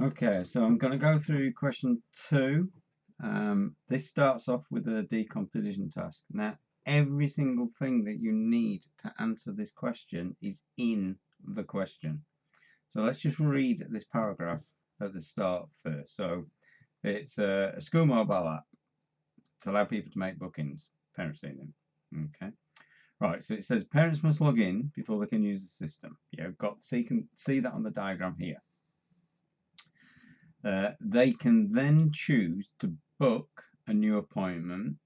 Okay, so I'm going to go through question 2. This starts off with a decomposition task. Now, every single thing that you need to answer this question is in the question. So let's just read this paragraph at the start first. So it's a school mobile app to allow people to make bookings, parents see them. Okay. Right, so it says parents must log in before they can use the system. So you can see that on the diagram here. They can then choose to book a new appointment,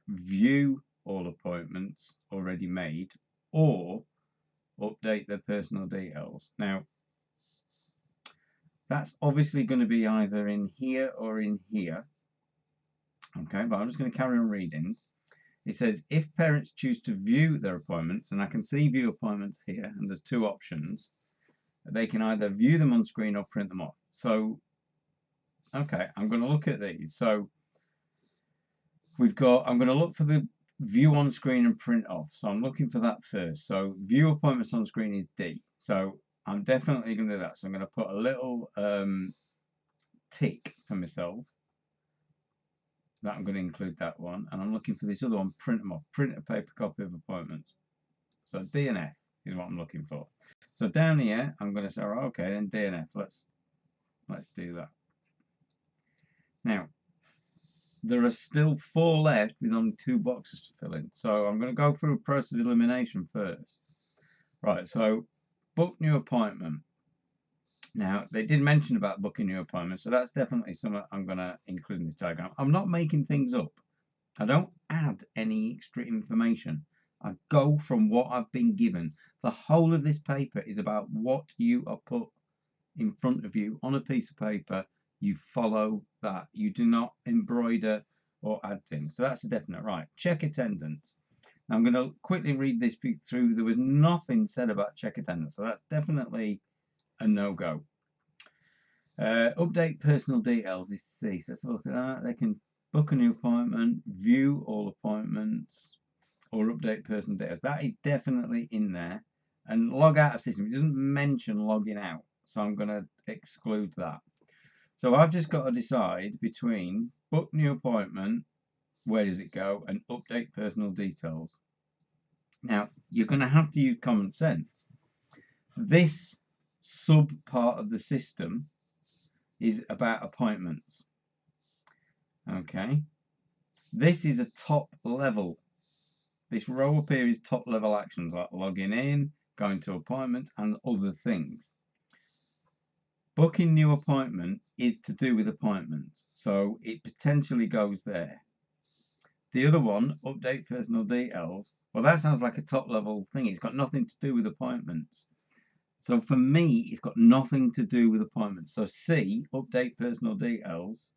view all appointments already made, or update their personal details. Now, that's obviously going to be either in here or in here. Okay, but I'm just going to carry on reading. It says, if parents choose to view their appointments, and I can see view appointments here, and there's two options, they can either view them on screen or print them off. So, okay, I'm going to look at these. So, I'm going to look for the view on screen and print off. So I'm looking for that first. So view appointments on screen is D. So I'm definitely going to do that. So I'm going to put a little tick for myself. That I'm going to include that one. And I'm looking for this other one, print them off. Print a paper copy of appointments. So D and F is what I'm looking for. So down here, I'm going to say, okay, then D and F. Let's do that. Now, there are still 4 left with only 2 boxes to fill in. So I'm going to go through a process of elimination first. Right, so book new appointment. Now, they did mention about booking new appointments, so that's definitely something I'm going to include in this diagram. I'm not making things up. I don't add any extra information. I go from what I've been given. The whole of this paper is about what you are put in front of you on a piece of paper. You follow that. You do not embroider or add things. So that's a definite. Right. Check attendance. Now I'm going to quickly read this through. There was nothing said about check attendance. So that's definitely a no-go. Update personal details is C. So let's look at that. They can book a new appointment, view all appointments, or update personal details. That is definitely in there. And log out of system. It doesn't mention logging out. So I'm going to exclude that. So I've just got to decide between book new appointment, where does it go, and update personal details. Now, you're going to have to use common sense. This sub part of the system is about appointments. Okay. This is a top level. This row up here is top level actions like logging in, going to appointments, and other things. Booking new appointment is to do with appointments, so it potentially goes there. The other one, update personal details, well, that sounds like a top level thing. It's got nothing to do with appointments. So for me, it's got nothing to do with appointments. So C, update personal details,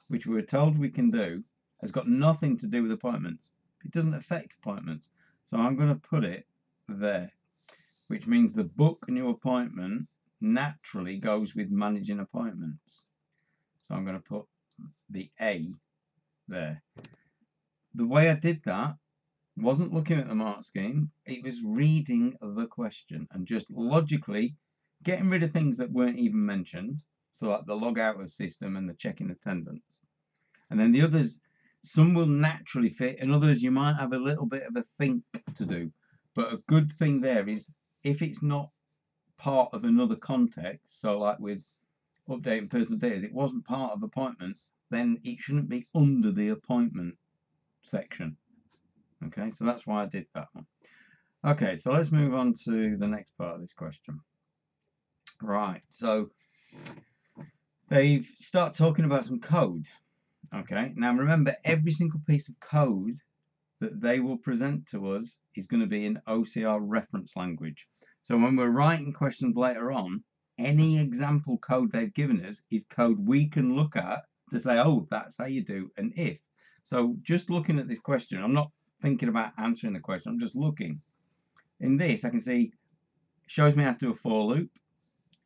which we were told we can do, has got nothing to do with appointments. It doesn't affect appointments. So I'm going to put it there, which means the book new appointment naturally goes with managing appointments. So I'm going to put the A there. The way I did that wasn't looking at the mark scheme, it was reading the question and just logically getting rid of things that weren't even mentioned. So like the log out of system and the check in attendance. And then the others, some will naturally fit and others you might have a little bit of a think to do. But a good thing there is if it's not part of another context, so like with updating personal data, it wasn't part of appointments, then it shouldn't be under the appointment section. Okay, so that's why I did that one. Okay, so let's move on to the next part of this question. Right, so they start talking about some code. Okay, now remember, every single piece of code that they will present to us is going to be in OCR reference language. So when we're writing questions later on, any example code they've given us is code we can look at to say, oh, that's how you do an if. So just looking at this question, I'm not thinking about answering the question, I'm just looking. In this, I can see, shows me how to do a for loop.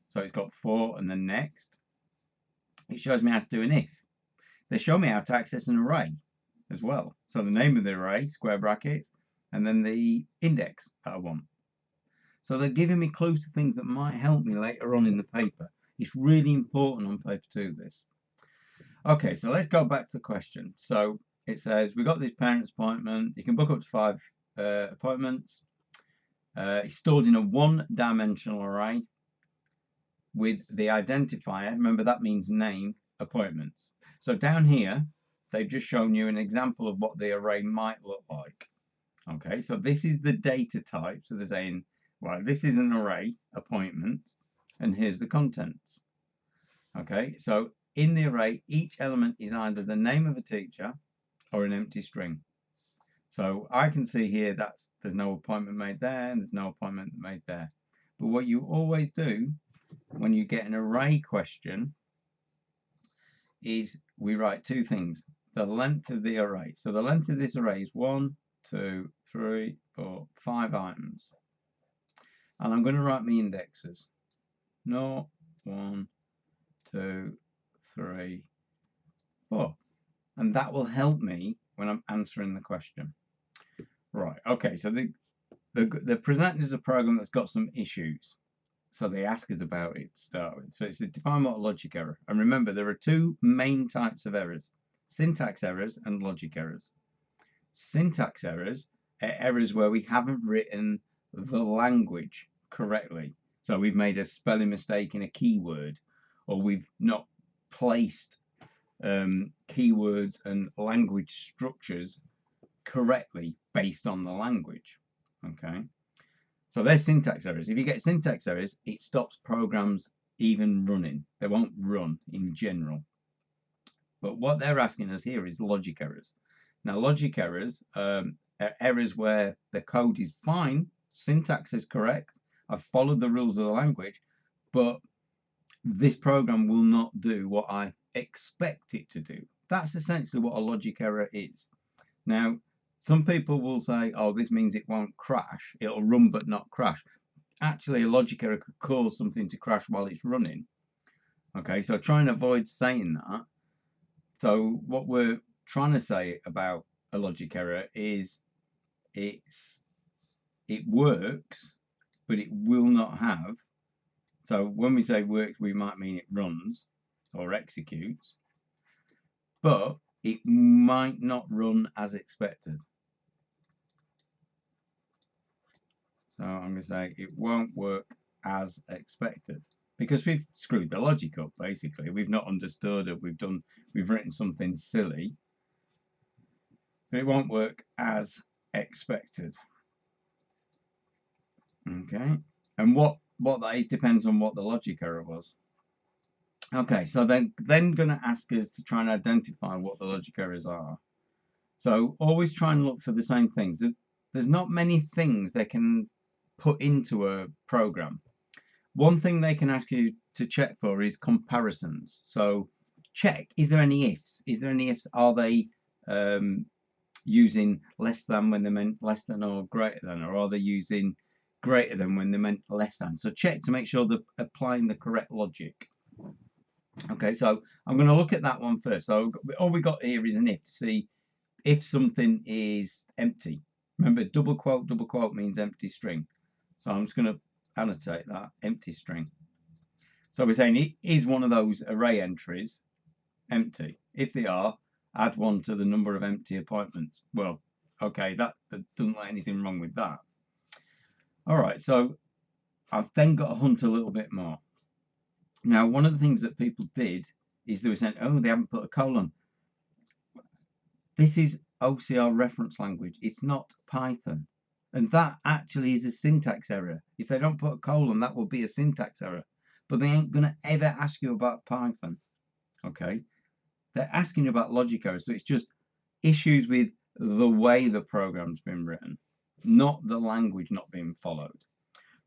So it's got for and then next. It shows me how to do an if. They show me how to access an array as well. So the name of the array, square brackets, and then the index that I want. So they're giving me clues to things that might help me later on in the paper. It's really important on paper 2, this. Okay, so let's go back to the question. So it says, we got this parents appointment. You can book up to 5 appointments. It's stored in a one-dimensional array with the identifier. Remember, that means name, appointments. So down here, they've just shown you an example of what the array might look like. Okay, so this is the data type. So they're saying, well, this is an array, appointments, and here's the contents. Okay, so in the array, each element is either the name of a teacher or an empty string. So I can see here that there's no appointment made there and there's no appointment made there. But what you always do when you get an array question is we write 2 things. The length of the array. So the length of this array is 1, 2, 3, 4, 5 items. And I'm going to write my indexes. 0, 1, 2, 3, 4. And that will help me when I'm answering the question. Right, okay, so the presented a program that's got some issues. So they ask us about it to start with. So it's a define what a logic error. And remember, there are 2 main types of errors: syntax errors and logic errors. Syntax errors are errors where we haven't written the language correctly. So we've made a spelling mistake in a keyword, or we've not placed keywords and language structures correctly based on the language. Okay, so there's syntax errors. If you get syntax errors, it stops programs even running. They won't run in general. But what they're asking us here is logic errors. Now, logic errors are errors where the code is fine, syntax is correct, I've followed the rules of the language, but this program will not do what I expect it to do. That's essentially what a logic error is. Now, some people will say, oh, this means it won't crash. It'll run but not crash. Actually, a logic error could cause something to crash while it's running. Okay, so try and avoid saying that. So what we're trying to say about a logic error is it works, but it will not have. So when we say works, we might mean it runs or executes, but it might not run as expected. So I'm going to say it won't work as expected because we've screwed the logic up. Basically, we've not understood it. We've written something silly, but it won't work as expected. Okay, and what that is depends on what the logic error was. Okay, so then going to ask us to try and identify what the logic errors are. So always try and look for the same things. There's not many things they can put into a program. One thing they can ask you to check for is comparisons. So check, is there any ifs? Is there any ifs? Are they using less than when they meant less than or greater than? Or are they using greater than when they meant less than? So check to make sure they're applying the correct logic. Okay, so I'm going to look at that one first. So all we got here is an if to see if something is empty. Remember, double quote means empty string. So I'm just going to annotate that, empty string. So we're saying it is one of those array entries empty. If they are, add 1 to the number of empty appointments. Well, okay, that doesn't let anything wrong with that. All right, so I've then got to hunt a little bit more. Now, one of the things that people did is they were saying, oh, they haven't put a colon. This is OCR reference language. It's not Python. And that actually is a syntax error. If they don't put a colon, that will be a syntax error. But they ain't going to ever ask you about Python. Okay? They're asking you about logic errors. So it's just issues with the way the program's been written, not the language not being followed.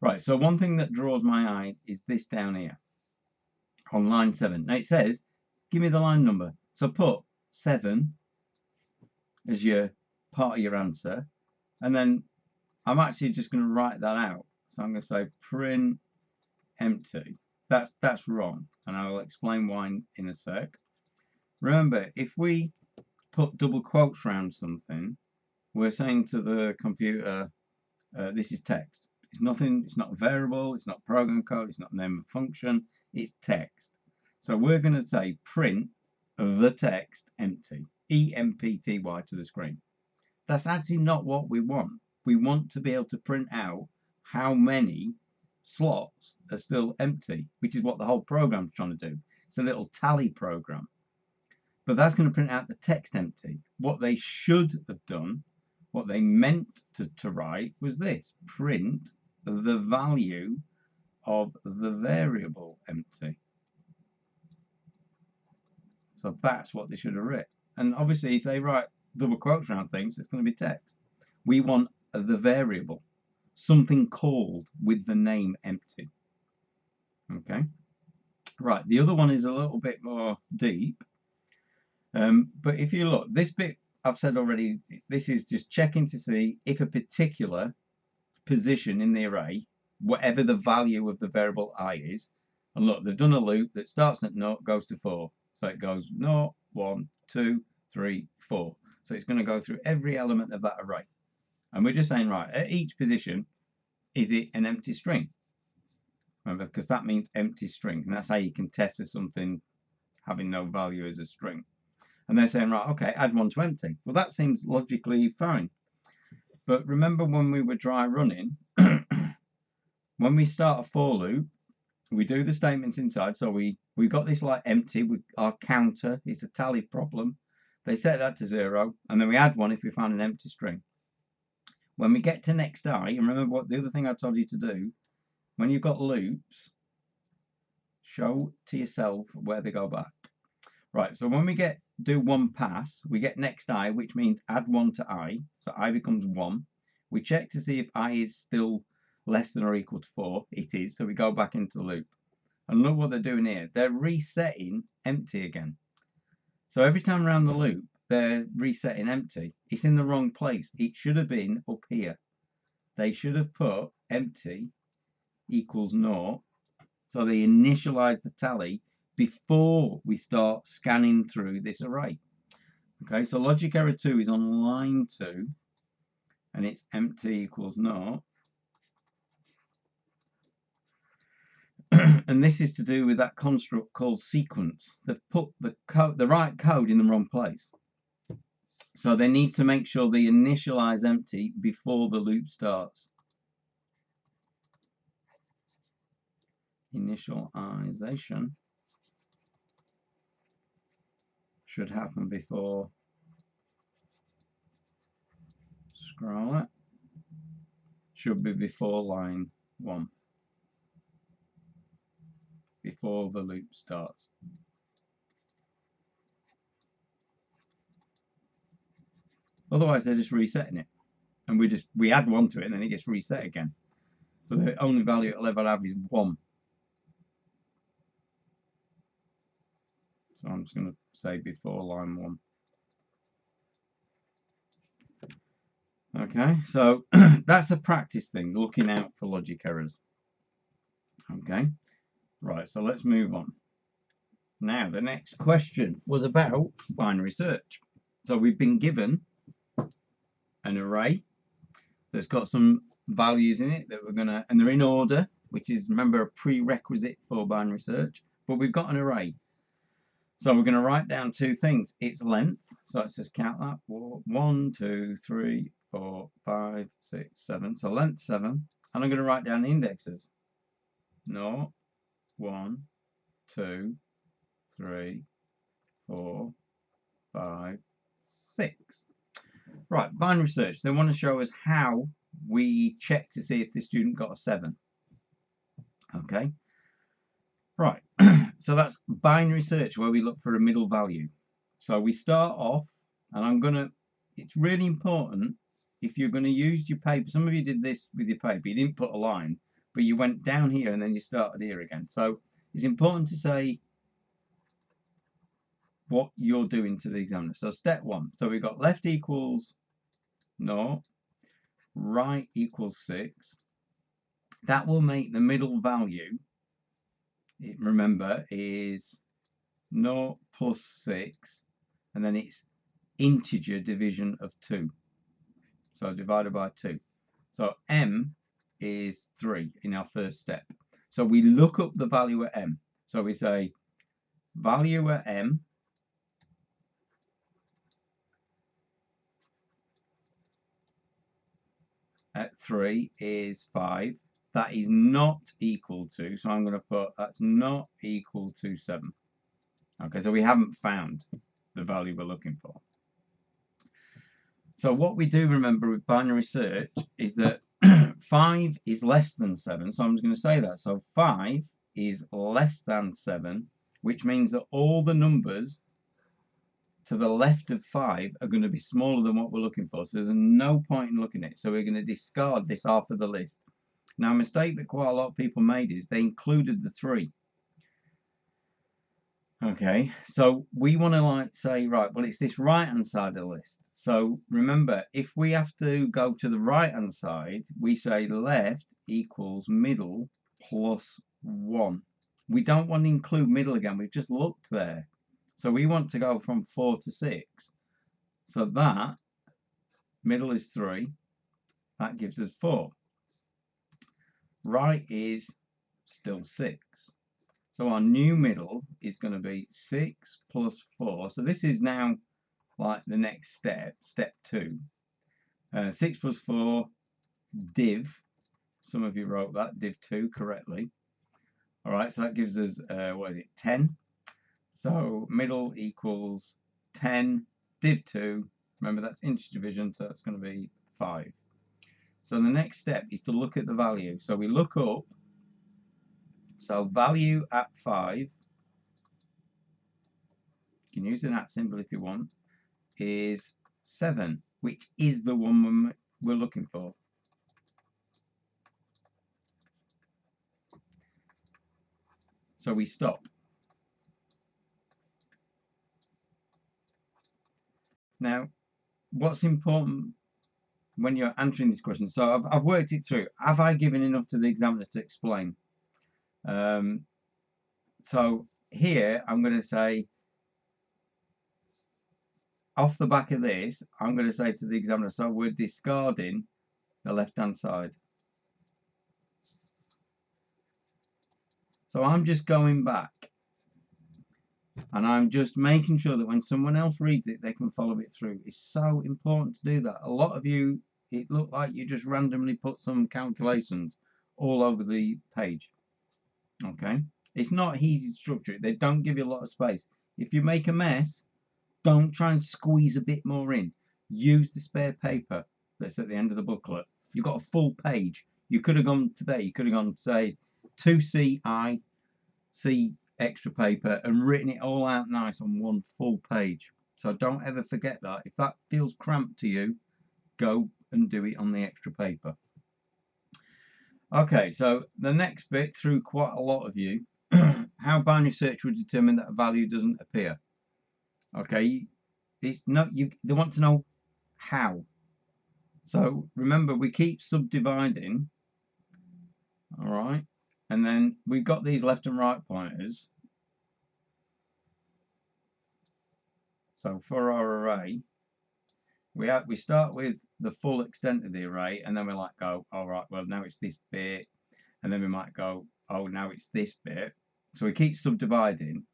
Right, so one thing that draws my eye is this down here on line 7. Now it says, give me the line number. So put 7 as your part of your answer, and then I'm actually just going to write that out. So I'm going to say print empty. That's wrong, and I will explain why in a sec. Remember, if we put double quotes around something, we're saying to the computer, this is text. It's nothing, it's not a variable, it's not program code, it's not name of function, it's text. So we're going to say print the text empty, EMPTY to the screen. That's actually not what we want. We want to be able to print out how many slots are still empty, which is what the whole program's trying to do. It's a little tally program. But that's going to print out the text empty. What they should have done, what they meant to write was this: print the value of the variable empty. So that's what they should have written. And obviously, if they write double quotes around things, it's going to be text. We want the variable, something called with the name empty. Okay. Right. The other one is a little bit more deep. But if you look, this bit I've said already, this is just checking to see if a particular position in the array, whatever the value of the variable I is, and look, they've done a loop that starts at 0, goes to 4. So it goes 0, 1, 2, 3, 4. So it's going to go through every element of that array. And we're just saying, right, at each position, is it an empty string? Remember, because that means empty string. And that's how you can test for something having no value as a string. And they're saying, right, okay, add 1 to empty. Well, that seems logically fine. But remember when we were dry running, when we start a for loop, we do the statements inside. So we got this like empty with our counter. It's a tally problem. They set that to 0, and then we add 1 if we find an empty string. When we get to next I, and remember what the other thing I told you to do, when you've got loops, show to yourself where they go back. Right, so when we do one pass, we get next I, which means add 1 to I. So I becomes 1. We check to see if I is still less than or equal to 4. It is, so we go back into the loop. And look what they're doing here. They're resetting empty again. So every time around the loop, they're resetting empty. It's in the wrong place. It should have been up here. They should have put empty equals 0. So they initialize the tally before we start scanning through this array. Okay, so logic error 2 is on line 2, and it's empty equals 0. And this is to do with that construct called sequence. They've put the right code in the wrong place. So they need to make sure they initialize empty before the loop starts. Initialization should happen before, scroll it, should be before line 1, before the loop starts. Otherwise they're just resetting it, and we add 1 to it and then it gets reset again. So the only value it'll ever have is 1. So I'm just going to say before line 1. Okay, so that's a practice thing, looking out for logic errors. Okay, right, so let's move on. Now, the next question was about binary search. So we've been given an array that's got some values in it that we're going to, and they're in order, which is, remember, a prerequisite for binary search, but we've got an array. So we're going to write down 2 things. Its length, so let's just count that. 1, 2, 3, 4, 5, 6, 7. So length 7. And I'm going to write down the indexes. 0, 1, 2, 3, 4, 5, 6. Right, binary search. They want to show us how we check to see if the student got a 7. Okay. Right, so that's binary search where we look for a middle value. So we start off, and it's really important if you're going to use your paper. Some of you did this with your paper. You didn't put a line, but you went down here and then you started here again. So it's important to say what you're doing to the examiner. So step 1. So we've got left equals 0, right equals 6. That will make the middle value, remember, is 0 plus 6, and then it's integer division of 2. So divided by 2. So m is 3 in our first step. So we look up the value at m. So we say value at m at 3 is 5. That is not equal to, so I'm going to put that's not equal to 7. Okay, so we haven't found the value we're looking for. So what we do remember with binary search is that 5 is less than 7. So I'm just going to say that. So 5 is less than 7, which means that all the numbers to the left of 5 are going to be smaller than what we're looking for. So there's no point in looking at it. So we're going to discard this half of the list. Now, a mistake that quite a lot of people made is they included the 3. Okay, so we want to like say, right, well, it's this right-hand side of the list. So remember, if we have to go to the right-hand side, we say left equals middle plus 1. We don't want to include middle again. We've just looked there. So we want to go from 4 to 6. So that middle is 3. That gives us 4. Right is still 6. So our new middle is going to be 6 plus 4. So this is now like the next step, step 2. 6 plus 4, div. Some of you wrote that, div 2, correctly. All right, so that gives us, 10. So middle equals 10, div 2. Remember, that's integer division, so that's going to be 5. So the next step is to look at the value. So we look up. So value at 5, you can use an at symbol if you want, is 7, which is the one we're looking for. So we stop. Now, what's important when you're answering this question? So I've worked it through. Have I given enough to the examiner to explain? So here I'm going to say, off the back of this, I'm going to say to the examiner, so we're discarding the left-hand side. So I'm just going back and I'm just making sure that when someone else reads it, they can follow it through. It's so important to do that. A lot of you, it looked like you just randomly put some calculations all over the page. Okay, it's not easy to structure it. They don't give you a lot of space. If you make a mess, don't try and squeeze a bit more in. Use the spare paper that's at the end of the booklet. You've got a full page. You could have gone today, you could have gone, say, 2CI, C extra paper, and written it all out nice on one full page. So don't ever forget that. If that feels cramped to you, go and do it on the extra paper. Okay, so the next bit, through quite a lot of you, how binary search would determine that a value doesn't appear. Okay, it's not you. They want to know how. So remember, we keep subdividing. All right, and then we've got these left and right pointers. So for our array, we start with the full extent of the array, and then we like go, all right, well now it's this bit, and then we might go, oh now it's this bit. So we keep subdividing,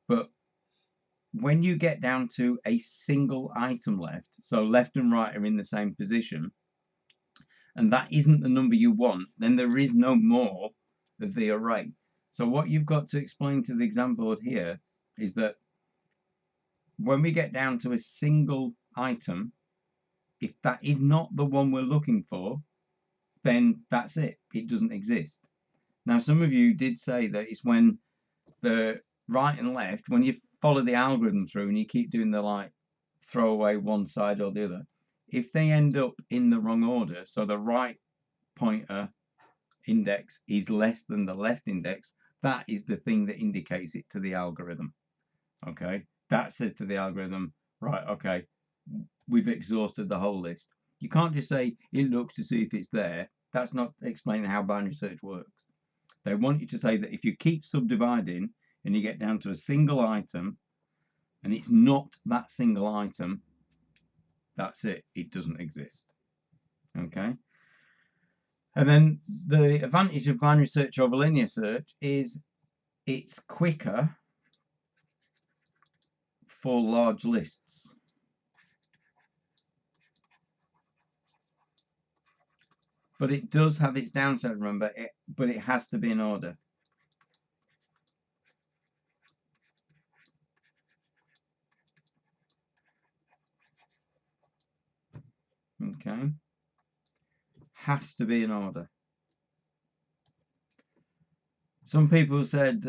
but when you get down to a single item left, so left and right are in the same position, and that isn't the number you want, then there is no more of the array. So what you've got to explain to the exam board here is that when we get down to a single item, if that is not the one we're looking for, then that's it. It doesn't exist. Now, some of you did say that it's when the right and left, when you follow the algorithm through and you keep doing the like throw away one side or the other, if they end up in the wrong order, so the right pointer index is less than the left index, that is the thing that indicates it to the algorithm. Okay, that says to the algorithm, right, okay, we've exhausted the whole list. You can't just say it looks to see if it's there. That's not explaining how binary search works. They want you to say that if you keep subdividing and you get down to a single item and it's not that single item, that's it. It doesn't exist. Okay. And then the advantage of binary search over linear search is it's quicker for large lists. But it does have its downside, remember, but it has to be in order. Okay. Has to be in order. Some people said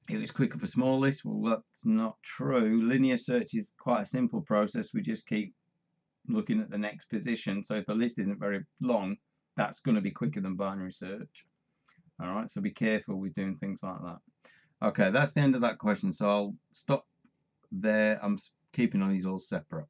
it was quicker for small lists. Well, that's not true. Linear search is quite a simple process. We just keep looking at the next position. So if the list isn't very long, that's going to be quicker than binary search. All right, so be careful with doing things like that. Okay, that's the end of that question. So I'll stop there. I'm keeping these all separate.